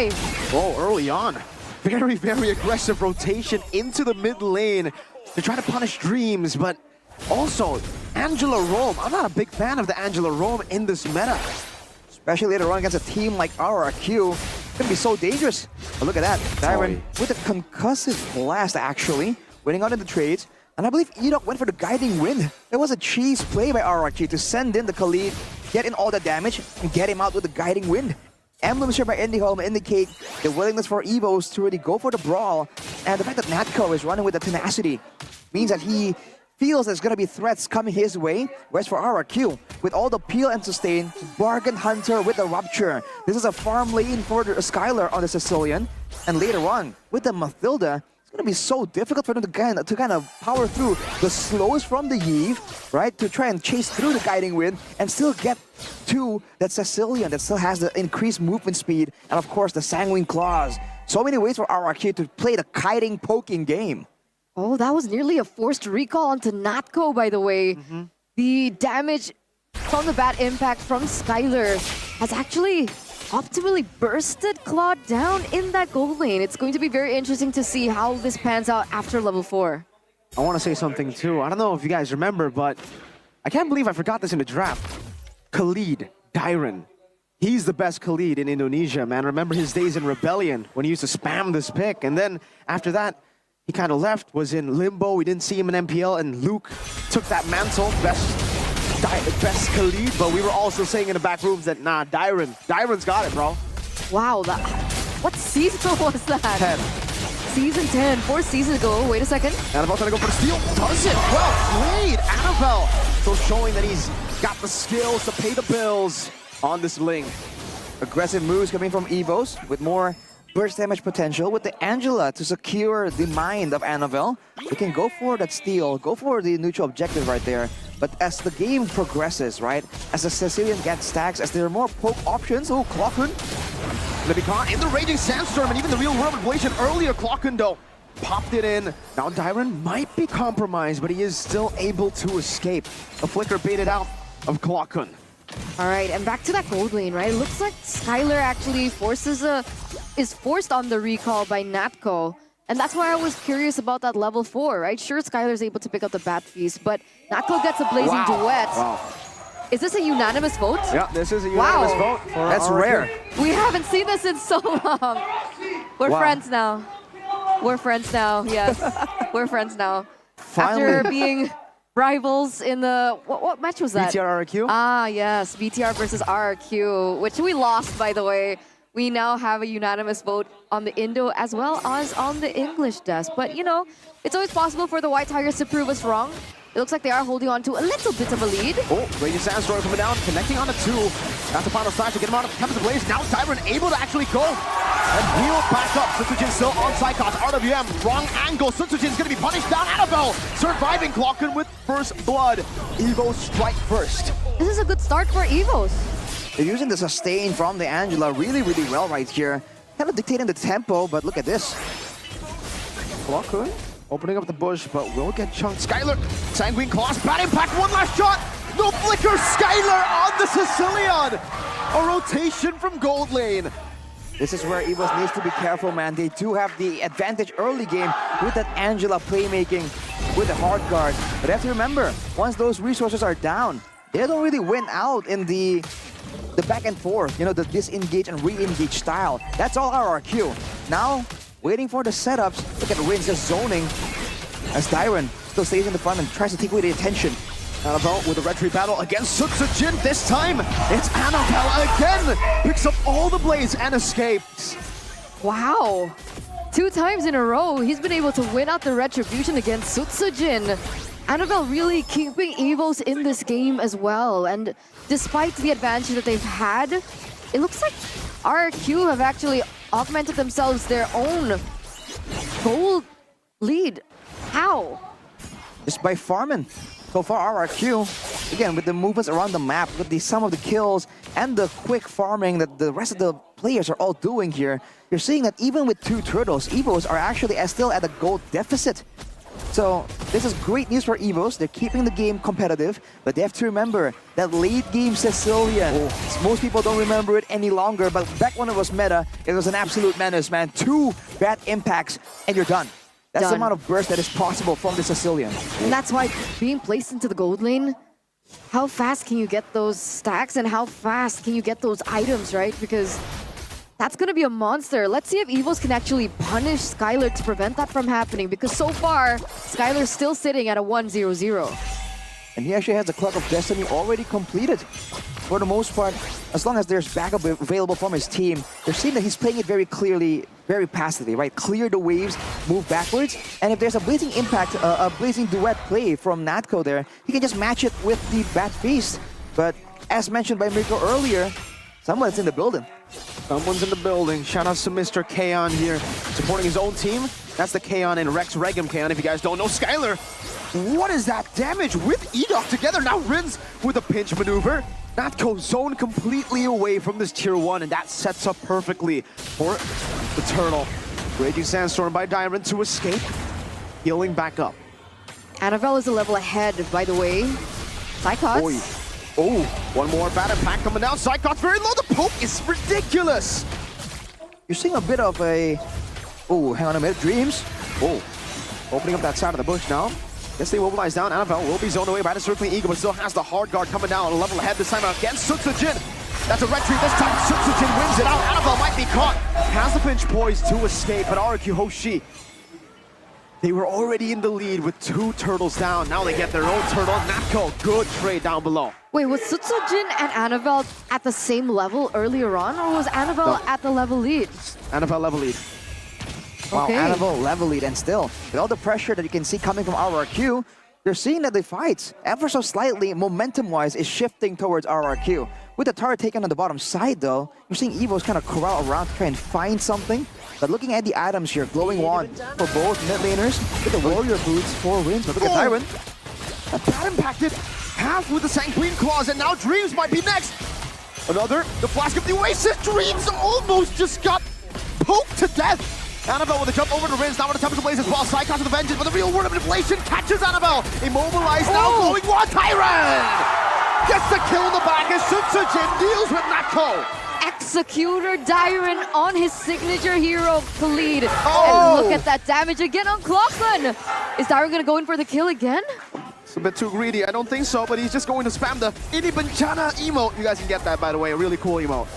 Oh, early on. Very, very aggressive rotation into the mid lane to try to punish Dreams, but also Angela Rome. I'm not a big fan of the Angela Rome in this meta. Especially later on against a team like RRQ. It's gonna be so dangerous. But look at that. Dyron with a concussive blast, actually. Winning out in the trades. And I believe EVOS went for the guiding wind. It was a cheese play by RRQ to send in the Khalid, get in all the damage, and get him out with the guiding wind. Emblems here by IndyHome indicate the willingness for EVOS to really go for the brawl. And the fact that Natco is running with the tenacity means that he feels there's going to be threats coming his way. Whereas for RRQ, with all the peel and sustain, Bargain Hunter with the Rupture. This is a farm lane for the Skylar on the Sicilian. And later on, with the Mathilda, it's going to be so difficult for them to kind of power through the slows from the Eve, right? To try and chase through the guiding wind and still get to that Sicilian that still has the increased movement speed. And of course, the Sanguine Claws. So many ways for RRQ to play the kiting poking game. Oh, that was nearly a forced recall onto Natco, by the way. The damage from the bad impact from Skylar has actually optimally bursted Claude down in that gold lane. It's going to be very interesting to see how this pans out after level 4. I want to say something too. I don't know if you guys remember, but I can't believe I forgot this in the draft. Khalid, Dyron. He's the best Khalid in Indonesia, man. Remember his days in Rebellion when he used to spam this pick. And then after that, he kind of left, was in limbo. We didn't see him in MPL, and Luke took that mantle, best Khalid, but we were also saying in the back rooms that, nah, Dyron's got it, bro. Wow, what season was that? 10. Season 10, 4 seasons ago. Wait a second. Annabelle trying to go for the steal. Does it? Well played, Annabelle. So showing that he's got the skills to pay the bills on this link. Aggressive moves coming from EVOS with more burst damage potential with the Angela to secure the mind of Annabelle. We can go for that steal, go for the neutral objective right there. But as the game progresses, right, as the Sicilian gets stacks, as there are more poke options, oh, Clockun. Gonna be caught in the Raging Sandstorm, and even the real world ablation earlier. Clockun, though, popped it in. Now Dyron might be compromised, but he is still able to escape. A flicker baited out of Clockun. All right, and back to that gold lane, right? It looks like Skylar actually is forced on the recall by Natco. And that's why I was curious about that level 4, right? Sure, Skylar's able to pick up the Bat Feast, but Natco gets a Blazing Duet. Wow. Is this a unanimous vote? Yeah, this is a unanimous vote. That's rare. We haven't seen this in so long. We're friends now. We're friends now, yes. We're friends now. Finally. After being rivals in the... What match was that? BTR RRQ? Ah, yes. BTR versus RRQ, which we lost, by the way. We now have a unanimous vote on the Indo as well as on the English desk. But, you know, it's always possible for the White Tigers to prove us wrong. It looks like they are holding on to a little bit of a lead. Oh, Raging Sandstorm coming down, connecting on a 2. That's the final side to get him out of the blaze. Now Dyron able to actually go and heal back up. Sutsujin still on Psychos. RWM, wrong angle. Sutsujin's going to be punished down. Annabelle surviving Clockun with first blood. EVOS strike first. This is a good start for EVOS. They're using the sustain from the Angela really, really well right here. Kind of dictating the tempo, but look at this. Clockun opening up the bush, but will get chunked. Skylar, Sanguine Claws, bad impact, one last shot. No flicker, Skylar on the Sicilian. A rotation from gold lane. This is where EVOS needs to be careful, man. They do have the advantage early game with that Angela playmaking with the hard guard. But you have to remember, once those resources are down, they don't really win out in the back and forth, you know, the disengage and re-engage style. That's all RRQ. Now, waiting for the setups. Look at Rin's just zoning as Dyron still stays in the front and tries to take away the attention. Annabelle with a retreat battle against Sutsujin. This time, it's Annabelle again. Picks up all the blaze and escapes. Wow. 2 times in a row, he's been able to win out the retribution against Sutsujin. Annabelle really keeping EVOS in this game as well. And despite the advantage that they've had, it looks like RRQ have actually augmented themselves their own gold lead. How? Just by farming. So far, RRQ, again, with the movements around the map, with the sum of the kills and the quick farming that the rest of the players are all doing here, you're seeing that even with 2 turtles, EVOS are actually still at a gold deficit. So this is great news for EVOS. They're keeping the game competitive, but they have to remember that late game Sicilian. Most people don't remember it any longer, but back when it was meta, it was an absolute menace, man. 2 bad impacts and you're done. That's the Done. amount of burst that is possible from the Sicilian. And that's why being placed into the gold lane, how fast can you get those stacks and how fast can you get those items, right? Because that's going to be a monster. Let's see if EVOS can actually punish Skylar to prevent that from happening, because so far, Skylar's still sitting at a 1-0-0. And he actually has the Clock of Destiny already completed. For the most part, as long as there's backup available from his team, they're seeing that he's playing it very clearly, very passively, right? Clear the waves, move backwards, and if there's a Blazing Impact, a Blazing Duet play from Natco there, he can just match it with the Bat Feast. But as mentioned by Mirko earlier, someone's in the building. Someone's in the building. Shout out to Mr. Kaon here, supporting his own team. That's the Kaon and Rex Regum Kaon, if you guys don't know. Skylar, what is that damage with Edok together? Now Rins with a pinch maneuver. Natco zone completely away from this tier 1, and that sets up perfectly for the Turtle. Raging Sandstorm by Diamond to escape, healing back up. Annabelle is a level ahead, by the way. Psychots. Oy. Oh, one more bad impact coming down. Psychot's very low. The poke is ridiculous. You're seeing a bit of a... Oh, hang on a minute. Dreams. Oh, opening up that side of the bush now. Gets immobilized down. Annabelle will be zoned away by the Circling Eagle, but still has the hard guard coming down. A level ahead this time against Sutsujin. That's a retreat this time. Sutsujin wins it out. Annabelle might be caught. Has the pinch poised to escape, but RRQ Hoshi, they were already in the lead with 2 turtles down. Now they get their own turtle. Natco, good trade down below. Wait, was Sutsujin and Annabelle at the same level earlier on, or was Annabelle at the level lead? Annabelle level lead. Wow, Okay. Annabelle level lead, and still, with all the pressure that you can see coming from RRQ, they're seeing that the fights, ever so slightly, momentum-wise, is shifting towards RRQ. With the turret taken on the bottom side, though, you're seeing EVOS kind of corral around to try and find something. But looking at the items here, Glowing Wand for both mid laners, with the Warrior Boots for Rins. But look at Tyrant. That impacted half with the Sanguine Claws, and now Dreams might be next. Another, the Flask of the Oasis. Dreams almost just got poked to death. Annabelle with a jump over to Rins, now with the Tempest Blaze as well. Psychos with the Vengeance, but the real word of inflation catches Annabelle. Immobilized now, Glowing Wand. Tyrant gets the kill in the back as Sutsujin deals with Natco. Executor Dyron on his signature hero, Khalid. Oh! And look at that damage again on Clockman. Is Dyron gonna go in for the kill again? It's a bit too greedy. I don't think so, but he's just going to spam the Inibanchana emote. You guys can get that, by the way. A really cool emote.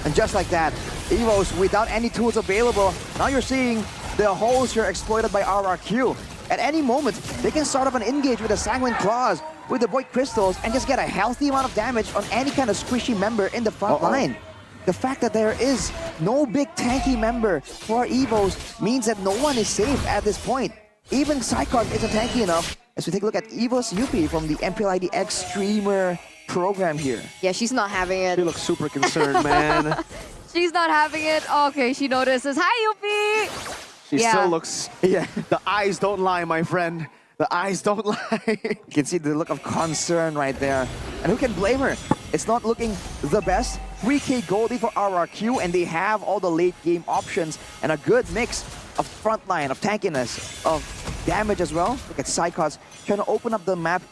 And just like that, EVOS, without any tools available, now you're seeing the holes here exploited by RRQ. At any moment, they can start up an engage with the Sanguine Claws, with the Void Crystals, and just get a healthy amount of damage on any kind of squishy member in the front line. The fact that there is no big tanky member for EVOS means that no one is safe at this point. Even Psychon isn't tanky enough. As we take a look at EVOS Yuppie from the MPL IDX streamer program here. Yeah, she's not having it. She looks super concerned, man. She's not having it. Okay, she notices. Hi, Yuppie! She Yeah. still looks... Yeah. The eyes don't lie, my friend. The eyes don't lie. You can see the look of concern right there. And who can blame her? It's not looking the best. 3k Goldie for RRQ, and they have all the late game options and a good mix of frontline, of tankiness, of damage as well. Look at Psychos trying to open up the map,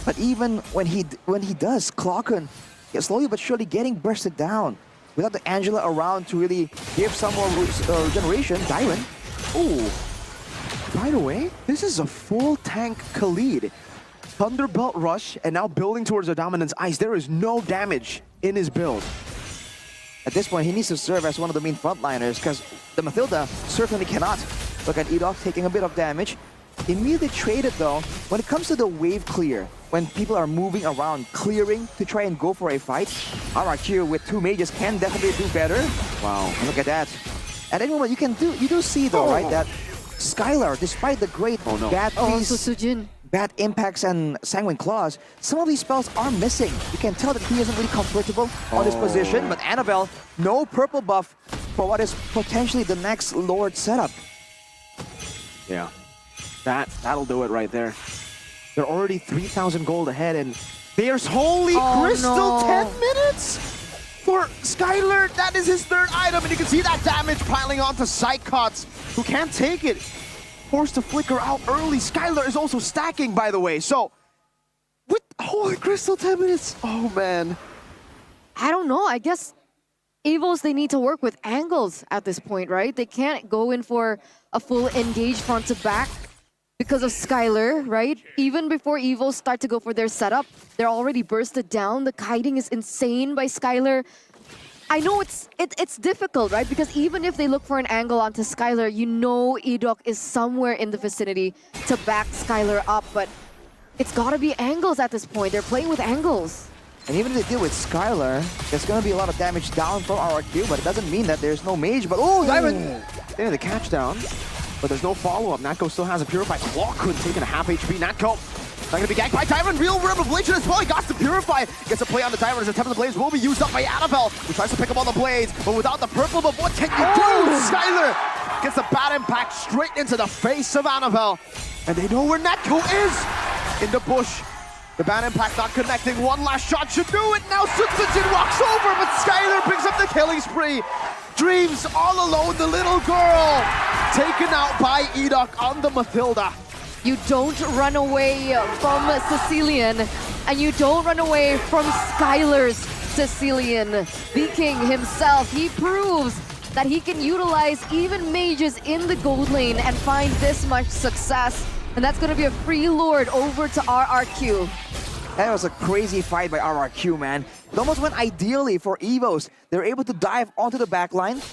but even when he does, Clocken is slowly but surely getting bursted down. Without the Angela around to really give some more regeneration, Dyron. Ooh. By the way, this is a full tank Khalid. Thunderbelt Rush, and now building towards the Dominance Ice. There is no damage in his build. At this point, he needs to serve as one of the main frontliners because the Mathilda certainly cannot. Look at Edok taking a bit of damage. Immediately traded though, when it comes to the wave clear, when people are moving around, clearing to try and go for a fight, RRQ with 2 mages can definitely do better. Wow. And look at that. At any moment, you do see though, right, that Skylar, despite the great bad Sutsujin. bad impacts and Sanguine Claws, some of these spells are missing. You can tell that he isn't really comfortable on his position, but Annabelle, no purple buff for what is potentially the next Lord setup. Yeah. That'll do it right there. They're already 3,000 gold ahead, and there's Holy Crystal, no. 10 minutes for Skylar. That is his 3rd item, and you can see that damage piling onto Psychots, who can't take it. forced to flicker out early. Skylar is also stacking, by the way. So, with Holy Crystal 10 minutes. Oh, man. I don't know. I guess EVOS, they need to work with angles at this point, right? They can't go in for a full engage front to back because of Skylar, right? Even before EVOS start to go for their setup, they're already bursted down. The kiting is insane by Skylar. I know it's difficult, right? Because even if they look for an angle onto Skylar, you know Edok is somewhere in the vicinity to back Skylar up, but it's gotta be angles at this point. They're playing with angles. And even if they deal with Skylar, there's going to be a lot of damage down from RRQ, but it doesn't mean that there's no mage. But oh, Diamond! There, the catch down. But there's no follow-up. Natko still has a Purify. Lockwood taking a half HP. Natko not going to be ganked by Tyron. Real Worm of Legion as well. He got the Purify. Gets a play on the Tyron as the 10 of the blades will be used up by Annabelle, who tries to pick up all the blades, but without the purple. But what can you do? Skylar gets a bad impact straight into the face of Annabelle. And they know where Natko is. In the bush. The bad impact not connecting. One last shot should do it. Now Sutsujin walks over, but Skylar picks up the killing spree. Dreams all alone, the little girl taken out by Edok on the Mathilda. You don't run away from Sicilian, and you don't run away from Skylar's Sicilian. The King himself, he proves that he can utilize even mages in the gold lane and find this much success. And that's going to be a free lord over to RRQ. That was a crazy fight by RRQ, man. It almost went ideally for EVOS. They were able to dive onto the backline.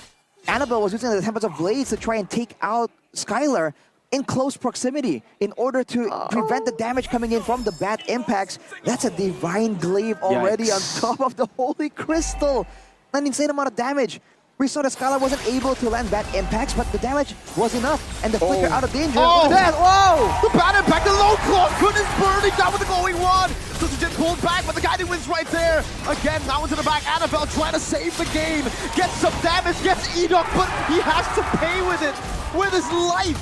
Annabelle was using the Tempest of Blades to try and take out Skylar in close proximity in order to prevent the damage coming in from the bad impacts. That's a Divine Glaive already on top of the Holy Crystal. An insane amount of damage. We saw that Skylar wasn't able to land bad impacts, but the damage was enough. And the flicker out of danger. Look at that. Whoa! The bad impact, the low claw, goodness burning down with the glowing one. Sutsujin pulled back, but the guy that wins right there. Again, now into the back. Annabelle trying to save the game. Gets some damage, gets Edok, but he has to pay with it, with his life.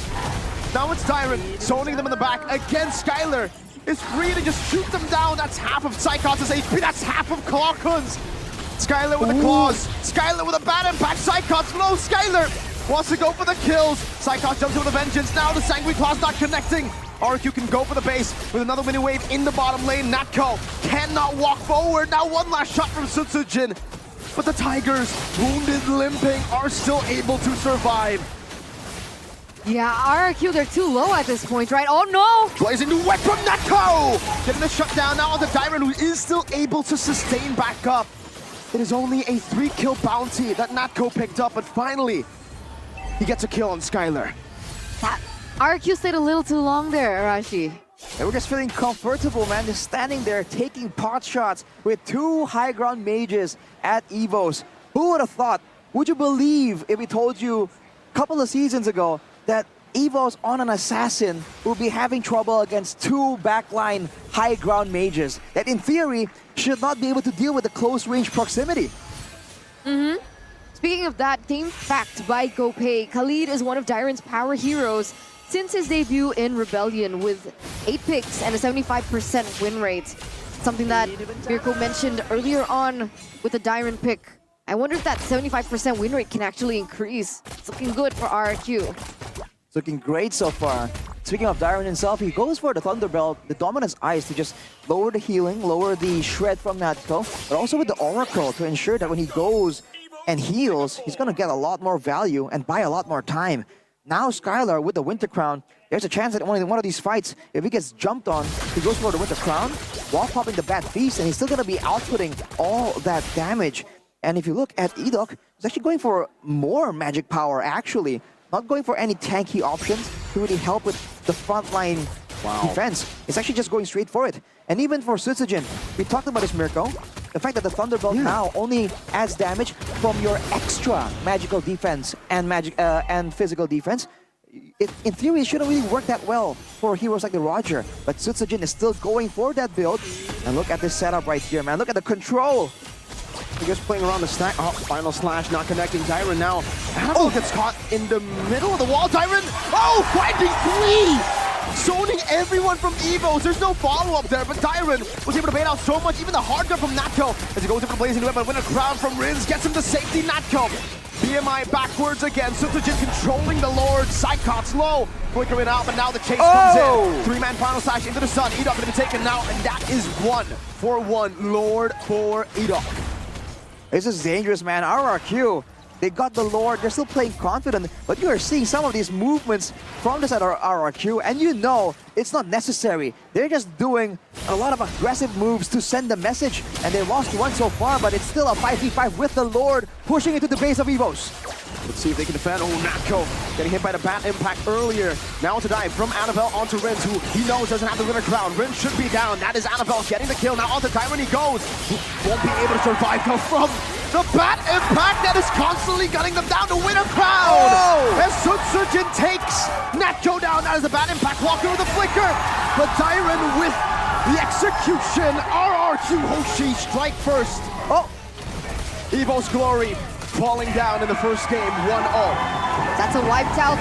Now it's Tyron, zoning them in the back. Again, Skylar is free to just shoot them down. That's half of Psychos' HP, that's half of Clarkun's. Skylar with the claws. Skylar with a bad impact. Psychos low. Skylar wants to go for the kills. Psychos jumps in with a vengeance. Now the Sanguine Claw's not connecting. RRQ can go for the base with another mini wave in the bottom lane. Natko cannot walk forward. Now one last shot from Sutsujin. But the Tigers, wounded, limping, are still able to survive. Yeah, RRQ, they're too low at this point, right? Oh no! Blazing the wet from Natko! Getting the shutdown now on the Dyron, who is still able to sustain back up. It is only a 3-kill bounty that Natko picked up, but finally, he gets a kill on Skylar. That RRQ stayed a little too long there, Arashi. And we're just feeling comfortable, man. Just standing there, taking pot shots with 2 high ground mages at EVOS. Who would have thought? Would you believe if we told you a couple of seasons ago that EVOS on an assassin will be having trouble against 2 backline high ground mages that in theory should not be able to deal with the close range proximity? Speaking of that, game fact by GoPay, Khalid is one of Dyron's power heroes since his debut in Rebellion with 8 picks and a 75% win rate. Something that Mirko mentioned earlier on with the Dyron pick. I wonder if that 75% win rate can actually increase. It's looking good for RRQ. It's looking great so far. Speaking of Dyron himself, he goes for the Thunderbelt, the Dominance Ice to just lower the healing, lower the shred from Natko, but also with the Oracle to ensure that when he goes and heals, he's going to get a lot more value and buy a lot more time. Now Skylar with the Winter Crown, there's a chance that in one of these fights, if he gets jumped on, he goes for the Winter Crown, while popping the Bat Feast, and he's still going to be outputting all that damage. And if you look at Edok, he's actually going for more magic power, actually. Not going for any tanky options to really help with the frontline defense. It's actually just going straight for it. And even for Sutsujin, we talked about this, Mirko. The fact that the Thunderbolt now only adds damage from your extra magical defense and physical defense. In theory, it shouldn't really work that well for heroes like the Roger. But Sutsujin is still going for that build. And look at this setup right here, man. Look at the control. Just playing around the stack. Oh, final slash not connecting. Dyron now. Annabelle gets caught in the middle of the wall. Dyron, finding 3! Zoning everyone from EVOS. There's no follow-up there, but Dyron was able to bait out so much. Even the hard gun from Natko as he goes in for the blazing web, but win a crown from Rins. Gets him to safety. Natko BMI backwards again. Sutsujin controlling the Lord. Psychots low. Flickering out, but now the chase comes in. Three-man final slash into the sun. Edok going to be taken now, and that is 1-for-1 Lord for Edok. This is dangerous, man. RRQ, they got the Lord. They're still playing confident, but you are seeing some of these movements from the side of RRQ, and you know it's not necessary. They're just doing a lot of aggressive moves to send the message, and they lost one so far, but it's still a 5v5 with the Lord pushing into the base of EVOS. Let's see if they can defend. Oh, Natko getting hit by the bat impact earlier. Now to dive from Annabelle onto Rins, who he knows doesn't have the winner crown. Rins should be down. That is Annabelle getting the kill. Now onto Tyron he goes. Won't be able to survive though from the bat impact that is constantly gunning them down to win a crown. As Sutsujin takes Natko down. That is the bat impact walking with the flicker. But Tyron with the execution. RRQ Hoshi strike first. Oh, EVOS Glory falling down in the first game, 1-0. That's a wiped out.